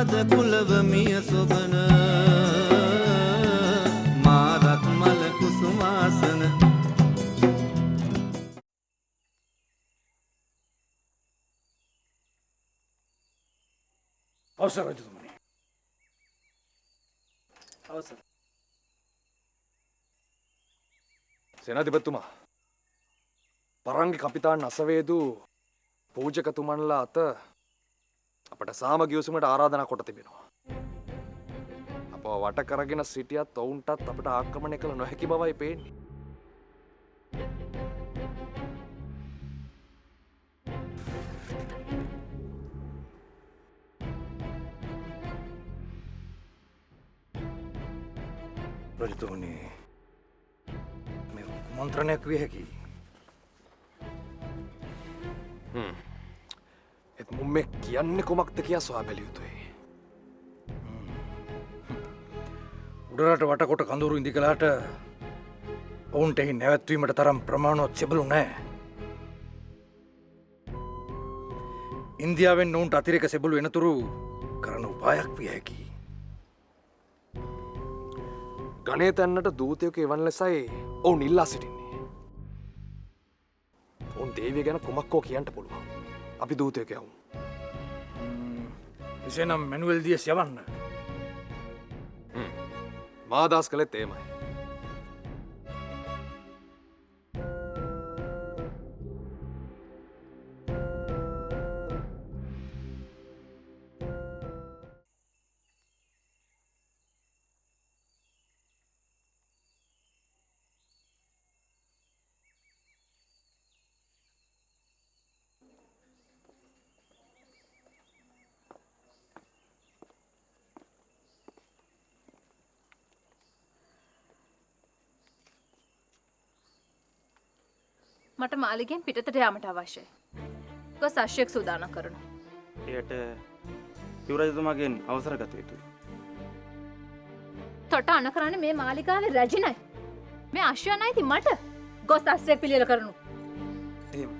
මද කුලවමිය සොබන මාරත් මල කුසුමාසන අවසර රජතුමනි. අවසර. සේනාධිපතිතුමා, පරංගි කපිතාන් අසවේදු පූජකතුමන්ලා අත අපට සාම ගිවිසුමට ආරාධනා කොට තිබෙනවා. අපව වට කරගෙන සිටියත් ඔවුන්ටත් අපට ආක්‍රමණය කළ නොහැකි බවයි පේන්නේ. රජතුමනි, මේ කුමන්ත්‍රණයක් විය හැකියි. එත් මුම්මෙ කියන්නේ කුමක්ද කියා සොයා බැලිය යුතුයි. උඩරට වටකොට කඳුරු ඉදිකලාට ඔවුන්ට එහි නැවැත්වීමට තරම් ප්‍රමාණවත් සෙබළු නෑ. ඉන්දියාවෙන් ඔවුන්ට අතිරේක සෙබළු එනතුරු කරන උපායක් විය හැකියි. ගණේ තැන්නට දූතයක එවන් ලෙසයි ඔවුන් ඉල්ලා සිටින්නේ. ඔවුන් දේවිය ගැන කුමක්කෝ කියන්නට පුළුවන්. අපි දූතයක යවුම්. එසේනම් මැනුවෙල් දියස් යවන්න. මාදස් කළෙත් ඒමයි. මට මාලිගෙන් පිටතට යාමට අවශ්‍යයි. ගොස් අශ්වයෙක් සූදානම් කරනු. එයට යුරජතුමාගෙන් අවසර ගත යුතුයි. තොට අන කරන්නේ මේ මාලිගාවේ රැජිනයි. මේ අශ්වයා නැති මට ගොස් අශ්වයෙක් පිළියෙල කරනු. එහෙම.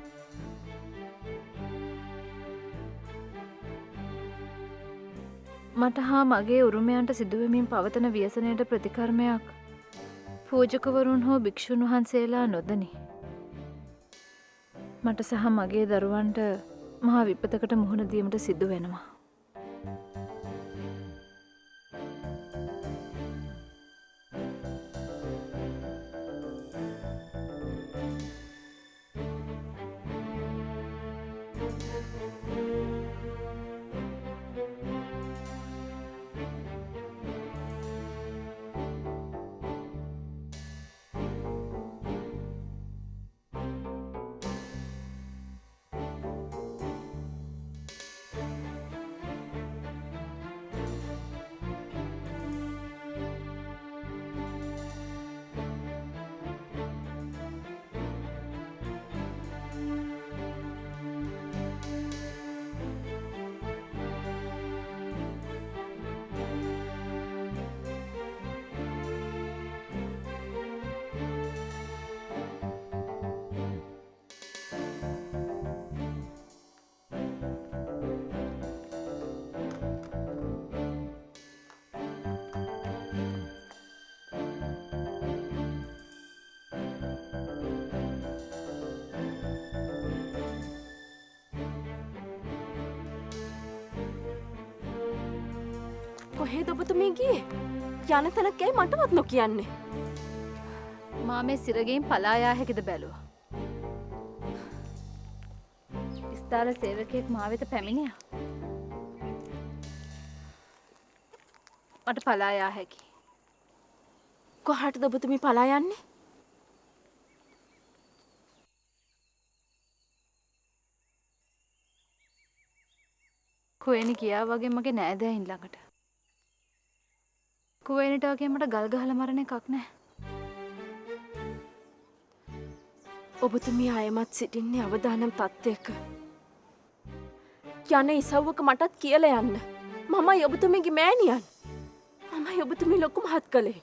මට හා මගේ උරුමයන්ට සිදුවමින් පවතන ව්‍යසනයට ප්‍රතිකර්මයක් පූජකවරුන් හෝ භික්ෂුන් වහන්සේලා නොදනි. මට සහ මගේ දරුවන්ට මහා විපතකට මුහුණ දීමට සිදු වෙනවා. කොහේද ඔබතුමී ගියේ? යන තැනක් ඇයි මටවත් නොකියන්නේ? මා මේ සිරගෙන් පලා යා හැකිද බැලුවා. ස්ථාන සේවකයෙක් මා වෙත පැමිණියා. මට පලා යා හැකි. කොහාටද ඔබතුමී පලා යන්නේ? කුවේණි කියා වගේ මගේ නෑදෑයින් ළඟට. කුවේණිට වගේ මට ගල් ගහලා මරණ එකක් නෑ. ඔබතුමී අයමත් සිටින්නේ අවදානම් තත්ත්වයක. යන ඉසව්වක මටත් කියලා යන්න. මමයි ඔබතුමීගේ මෑණියන්. මමයි ඔබතුමී ලොකු මහත් කළේ.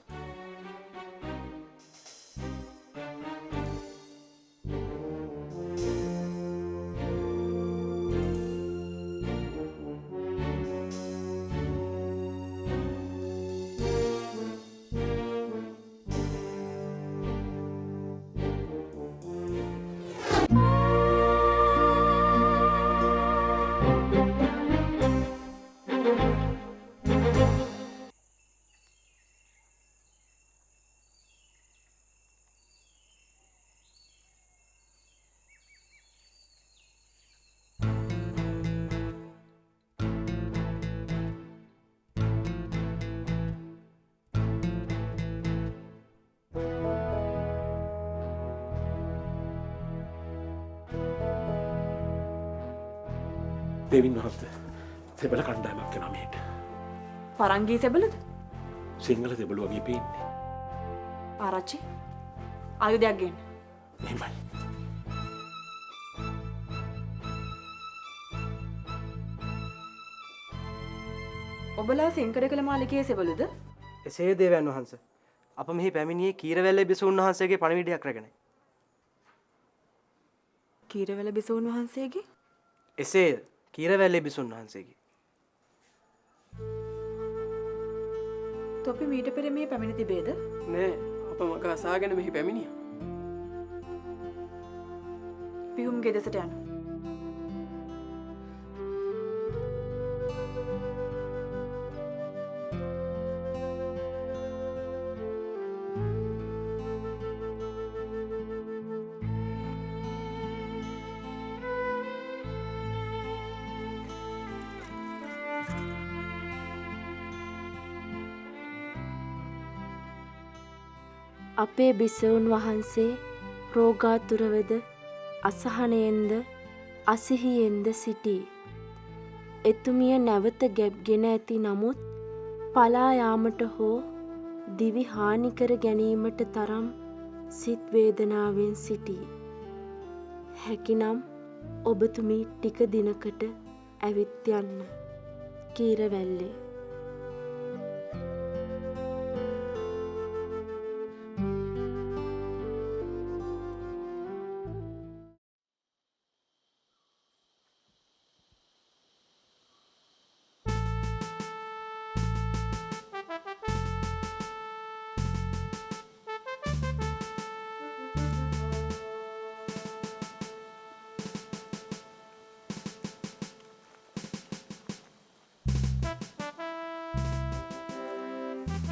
දෙවින් වහන්ස සෙබල කණ්ඩායමක් කෙනා මෙහෙට. පරංගී සෙබලද? සිංහල සෙබළු වගේ පේන්නේ. ආරච්චි ආයුධයක් ගන්න. මෙහෙමයි. ඔබලා සෙන්කඩ කළ මාලිකයේ සෙබළුද? එසේ දේවයන් වහන්ස අප මෙහි පැමිණියේ කීරවැල්ලේ බිසෝන් වහන්සේගේ පණිවිඩයක් රැගෙන. කීරවැල බිසෝන් වහන්සේගේ? එසේ කීරවැල්ලේ බිසෝන් වහන්සේගේ. තොපි මීට පෙර මේ පැමිණ තිබේද? නෑ අප මක අසාගෙන මෙහි පැමිණිය. පියුම්ගේ දෙසට යන්න. අපේ බිසවුන් වහන්සේ රෝගාතුරවද අසහනයෙන්ද අසිහියෙන්ද සිටී. එතුමිය නැවත ගැබ්ගෙන ඇති නමුත් පලා යාමට හෝ දිවි හානි කර ගැනීමට තරම් සිත් වේදනාවෙන් සිටී. හැකිනම් ඔබතුමී ටික දිනකට ඇවිත් යන්න. කීරවැල්ලේ.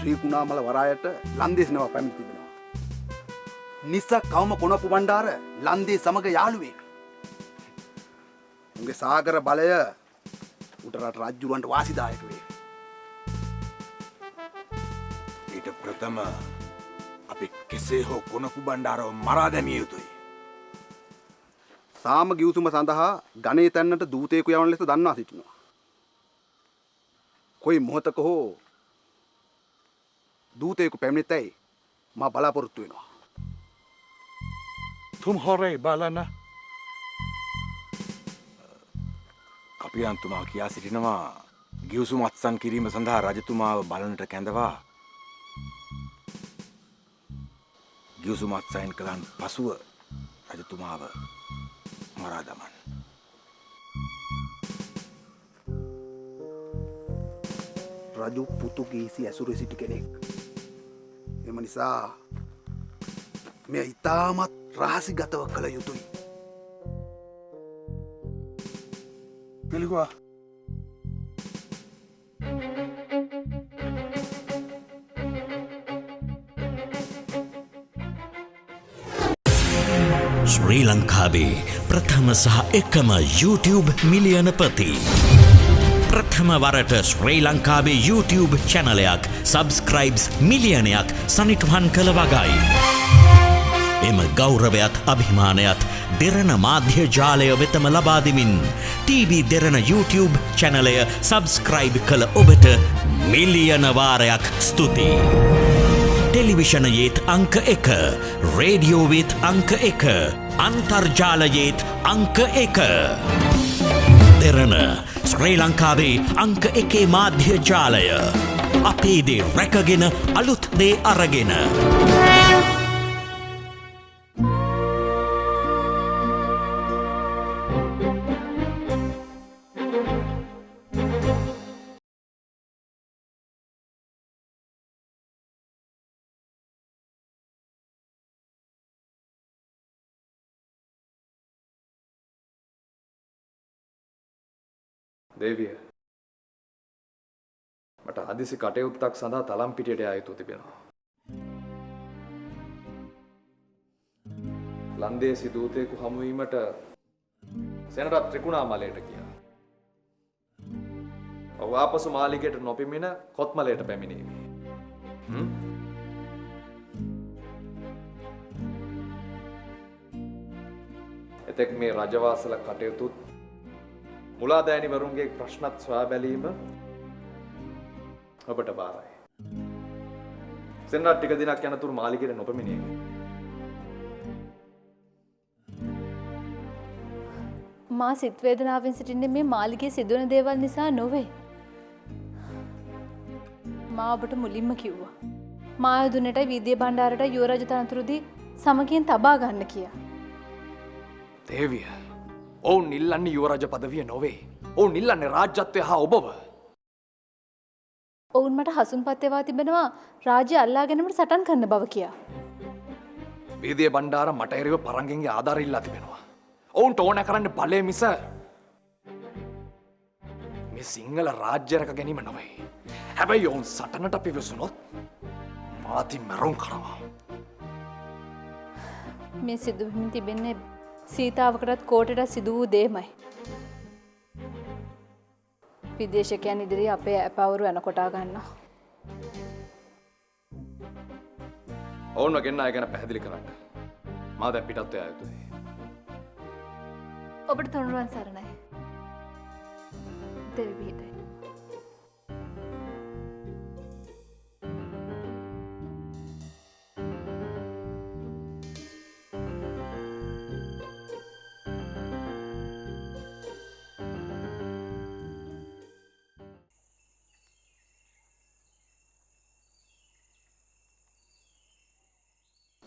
ශ්‍රී කුණාමල වරායට ලන්දේසිනවා පැමිණ තිබෙනවා. නිසක් කවම කොනපු බණ්ඩාර ලන්දේ සමග යාළුවෙක්. උන්ගේ සාගර බලය උඩරට රජුරන්ට වාසිදායක වේ. ඊට ප්‍රථම අපි කෙසේ හෝ කොනපු බණ්ඩාරව මරා දැමිය යුතුයි. සාම ගිවිසුම සඳහා ගණේ තැන්නට දූතයෙකු යවන ලෙස දන්වා සිටිනවා. කොයි මොහොතක හෝ दूतेको පැමිණෙතයි මා බලාපොරොත්තු වෙනවා. තුම් හොරේ බලන කපියන්තුමා කියා සිටිනවා ගිවිසුම අත්සන් කිරීම සඳහා රජතුමාව බලනට කැඳවා ගිවිසුම අත්සන් කළන් පසුව රජතුමාව මරා දමන්න. රජු පුතුගීසි ඇසුරේ සිටි කෙනෙක්. එම නිසා මෙය ඉතාමත් රහසිගතව කළ යුතුයි. පිළිගුවා. ශ්‍රී ලංකාවේ ප්‍රථම සහ එකම YouTube මිලියනපති. ප්‍රථම වරට ශ්‍රී ලංකාවේ YouTube චැනලයක් සබස්ක්‍රයිබ්ස් මිලියනයක් සනිටුහන් කළ වගයි. එම ගෞරවයත් අභිමානයත් දෙරණ මාධ්‍ය ජාලය වෙතම ලබාදිමින් TV දෙරණ YouTube චැනලය සබස්ක්‍රයිබ් කළ ඔබට මිලියන වාරයක් ස්තුතියි. ටෙලිවිෂනයේත් අංක 1, රේඩියෝවෙත් අංක 1, අන්තර්ජාලයේත් අංක 1. දෙරණ ශ්‍රී ලංකාවේ අංක 1 මාධ්‍ය ජාලය. අපේ දේ රැකගෙන අලුත් දේ අරගෙන. දේවිය මට හදිසි කටයුත්තක් සඳහා තලම් පිටියට යා යුතු තිබෙනවා. ලන්දේසි දූතයෙකු හමුවීමට සෙනරත් ත්‍රිකුණාමලයට ගියා. ඔහු ආපසු මාලිගයට නොපෙමිණ කොත්මලයට පැමිණීමි. එතෙක් මේ රජවාසල කටයුතුත් මුලාදෑනිවරුන්ගේ ප්‍රශ්නත් සොයා බැලීම ඔබට බාරයි. සෙන්රාත් ටික දිනක් යනතුරු මාලිගයට නොපැමිණිය. මා සිත් වේදනාවෙන් සිටින්නේ මේ මාලිගයේ සිදුවන දේවල් නිසා නොවේ. මා ඔබට මුලින්ම කිව්වා. මා යදුනට වීදිය බණ්ඩාරට යුවරජ තනතුරුදී සමගියෙන් තබා ගන්න කියා. දේවිය, ඔවුන් ඉල්ලන්නේ යුවරජ පදවිය නොවේ. ඔවුන් ඉල්ලන්නේ රාජ්‍යත්වය හා ඔබව. ඔවුන් මට හසුන්පත් එවා තිබෙනවා රාජ්‍ය අල්ලා ගැනීමට සටන් කරන බව කියා. වීදිය බණ්ඩාර මට එරෙහිව පරංගින්ගේ ආධාර ඉල්ලා තිබෙනවා. ඔවුන්ට ඕන කරන්න බලය මිස මේ සිංහල රාජ්‍ය රැක ගැනීම නොවේ. හැබැයි ඔවුන් සටනට පිවිසුනොත් මාති මැරුම් කරවා. මේ සිදුවමින් තිබෙන්නේ සීතාවකටත් කෝටටත් සිදු වූ දේමයි. විදේශකයන් ඉදිරි අපේ ඇපවරු ඇනකොටා ගන්නවා. ඔවුන්ව ගෙන්න අය ගැන පැහැදිලි කරන්න. මා දැන් පිටත් යා යුතුයි. ඔබට තුනුරුවන් සරණයි. දෙවි පිහිටයි.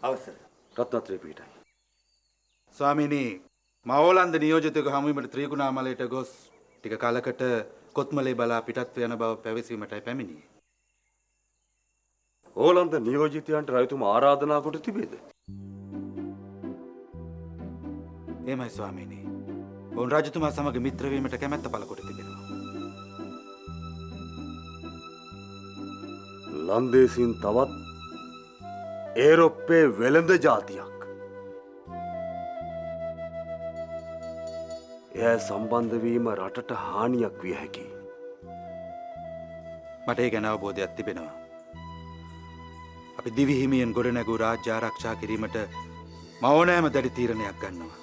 අවසර. රත්නත්‍රය පිහිටයි. ස්වාමීනී, මවෝලන්ද නියෝජිතයෙකු හමුවීමට ත්‍රිකුණාමලයට ගොස් ටික කාලකට කොත්මලේ බලා පිටත් යන බව පැවසීමටයි පැමිණියේ. ඕලන්ද නියෝජිතයන්ට රජතුමා ආරාධනා කොට තිබේද? එහෙමයි ස්වාමීනී. ඔවුන් රජතුමා සමග මිත්‍ර වීමට කැමැත්ත පළ කොට තිබෙනවා. ලන්දේසින් තවත් ඒරොප්පේ වෙළඳ ජාතියක්. එය සම්බන්ධ වීම රටට හානියක් විය හැකියි. මට ඒ ගැන අවබෝධයක් තිබෙනවා. අපි දිවි හිමියෙන් ගොඩනැගූ රාජ්‍ය ආරක්ෂා කිරීමට මවෝනෑම දැඩි තීරණයක් ගන්නවා.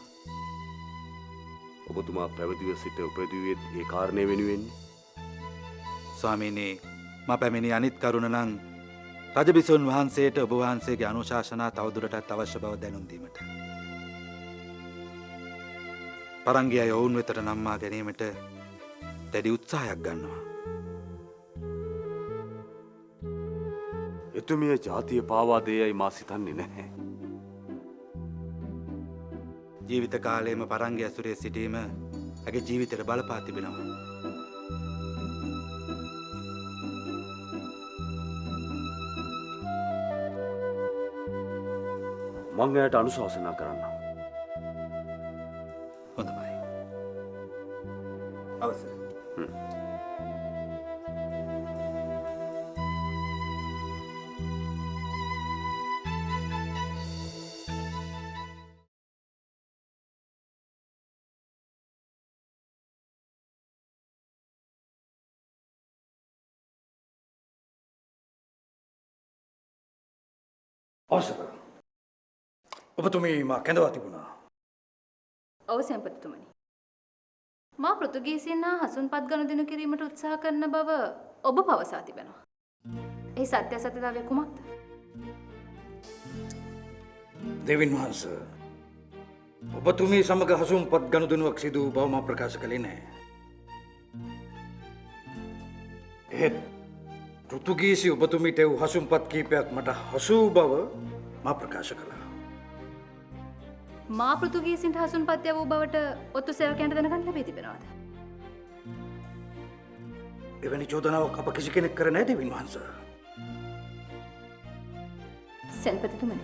ඔබතුමා පැවිදිව සිට උපදවුවේ ඒ කාරණය වෙනුවෙන්නේ? ස්වාමීනී, මා පැමිණි අනිත් කරුණ නම් රජබිසෝන් වහන්සේට ඔබ වහන්සේගේ අනුශාසනා තවදුරටත් අවශ්‍ය බව දැනුම් දීමට. පරංගි අය ඔවුන් වෙතට නම්මා ගැනීමට දැඩි උත්සාහයක් ගන්නවා. එතුමිය ජාතිය පාවා දේයයි මා සිතන්නේ නැහැ. ජීවිත කාලයේම පරංගි ඇසුරේ සිටීම ඇගේ ජීවිතයට බලපා තිබෙනවා. මං එයාට අනුශාසනා කරන්නම්. හොඳයි. අවසරයි. අවසර. ඔබතුමී මා කැඳවා තිබුණා. ඔව් සෙන්පතිතුමනි. මා පෘතුගීසියන් හා හසුන්පත් ගනුදෙනු කිරීමට උත්සාහ කරන බව ඔබ පවසා තිබෙනවා. ඒ සත්‍ය සත්‍යතාවය කුමක්ද? දෙවින් වහන්ස, ඔබතුමී සමග හසුන්පත් ගනුදෙනුවක් සිදු වූ බව මා ප්‍රකාශ කළේ නැහැ. ඒත් පෘතුගීසි ඔබතුමීට වූ හසුන්පත් කීපයක් මට හසු වූ බව මා ප්‍රකාශ කළා. මා පෘතුගීසින්ට හසුන්පත් වූ බවට ඔත්තු සේවකයන්ට දැනගන්න ලැබී තිබෙනවද? එවැනි චෝදනාවක් අප කිසි කෙනෙක් කර නැහැ දෙවින් වහන්ස. සෙන්පතිතුමනි,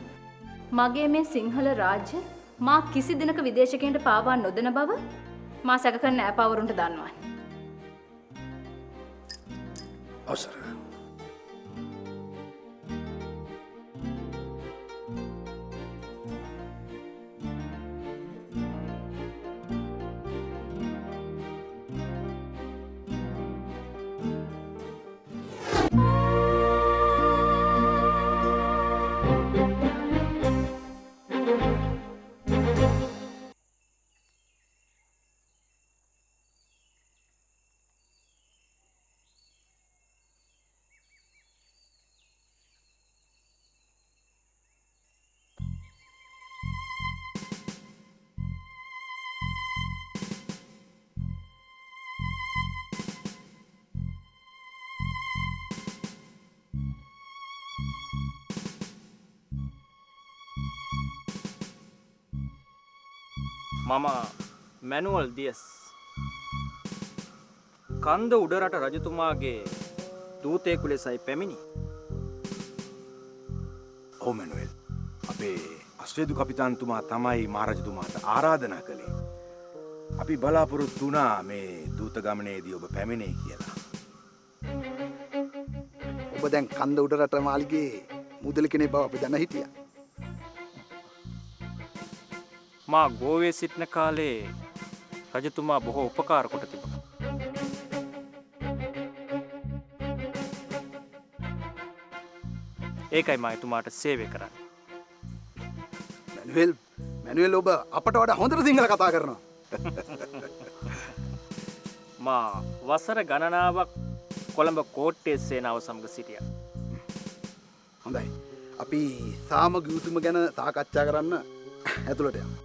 මගේ මේ සිංහල රාජ්‍ය මා කිසි දිනක විදේශකයන්ට පාවා නොදෙන බව මා සැක කරන ඈපවරුන්ට දන්වන්න. අවසර. මම මැනුවල් දියස්. කන්ද උඩරට රජතුමාගේ දූතයෙකු ලෙසයි පැමිණි. ඔව් මැනුවෙල්. අපේ අශ්වේදු කපිතාන්තුමා තමයි මහරජතුමාට ආරාධනා කළේ. අපි බලාපොරොත්තු වුණා මේ දූත ගමනේදී ඔබ පැමිණේ කියලා. ඔබ දැන් කන්ද උඩරට මාලිගේ මුදලි කෙනෙක් බව අපි දැන හිටියා. මා ගෝවේ සිටින කාලේ රජතුමා බොහෝ උපකාර කොට තිබුණා. ඒකයි මා එතුමාට සේවය කරන්නේ. මැනුවෙල් ඔබ අපට වඩා හොඳට සිංහල කතා කරනවා. මා වසර ගණනාවක් කොළඹ කෝට්ටේ සේනාව සමග සිටියා. හොඳයි. අපි සාමග යුතුම ගැන සාකච්ඡා කරන්න ඇතුළට යමු.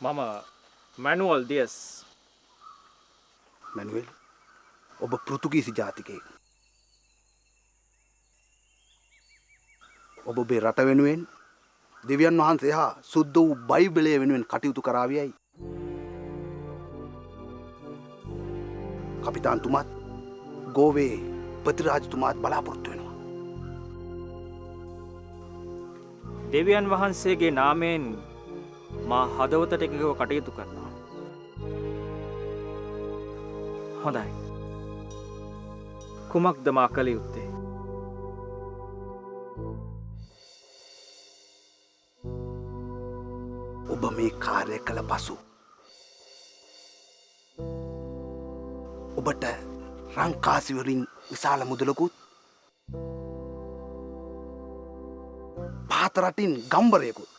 මම මැනුවල් දියස්. මැනුවෙල් ඔබ පෘතුගීසි ජාතිකයෙක්. ඔබ ඔබේ රට වෙනුවෙන් දෙවියන් වහන්සේ හා සුද්ධ වූ බයිබලය වෙනුවෙන් කටයුතු කරාවියයි කපිතාන්තුමාත් ගෝවේ ප්‍රතිරාජතුමාත් බලාපොරොත්තු වෙනවා. දෙවියන් වහන්සේගේ නාමයෙන් මා හදවතට එකගව කටයුතු කරනවා. හොඳයි. කුමක්ද මා කළ යුත්තේ? ඔබ මේ කාර්ය කළ පසු ඔබට රංකාසිවරින් විශාල මුදලකුත් පාතරටින් ගම්බරයකුත්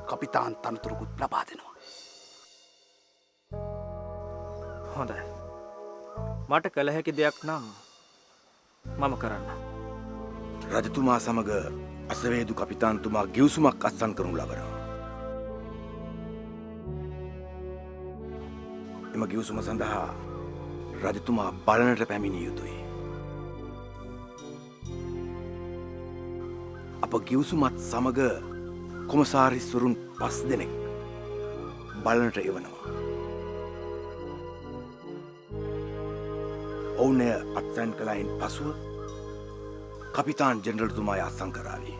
කපිතාන් තනතුරකුත් ලබා දෙනවා. හොඳයි. මට කළ හැකි දෙයක් නම් මම කරන්න. රජතුමා සමග අසවේදු කපිතාන්තුමා ගිවිසුමක් අත්සන් කරනු ලබනවා. එම ගිවිසුම සඳහා රජතුමා බලනට පැමිණිය යුතුයි. අප ගිවිසුමත් සමග කොමසාරිස්වරුන් 5 දෙනෙක් බලනට එවනවා. ඔවුන් එය අත්සන් කළයින් පසුව කපිතාන් ජෙනරල්තුමාය අත්සන් කරාවි.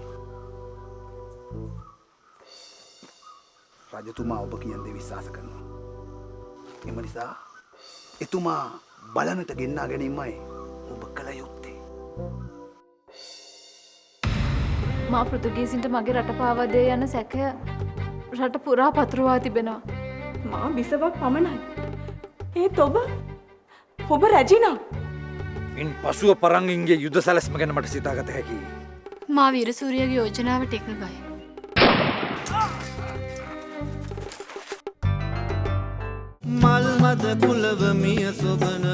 රජතුමා ඔබ කියන දේ විශ්වාස කරනවා. එම නිසා එතුමා බලනට ගෙන්නා ගැනීමයි ඔබ කළ යුත්තේ. මා පෘතුගීසින්ට මගේ රට පාවා දේ යන සැකය රට පුරා පතුරවා තිබෙනවා. මා බිසවක් පමණයි. ඒත් ඔබ රැජිනා. ඉන් පසුව පරංගින්ගේ යුද සැලැස්ම ගැන මට සිතාගත හැකි. මා වීරසූරියගේ යෝජනාවට එකඟයි. මල් මද කුලව මිය සොබන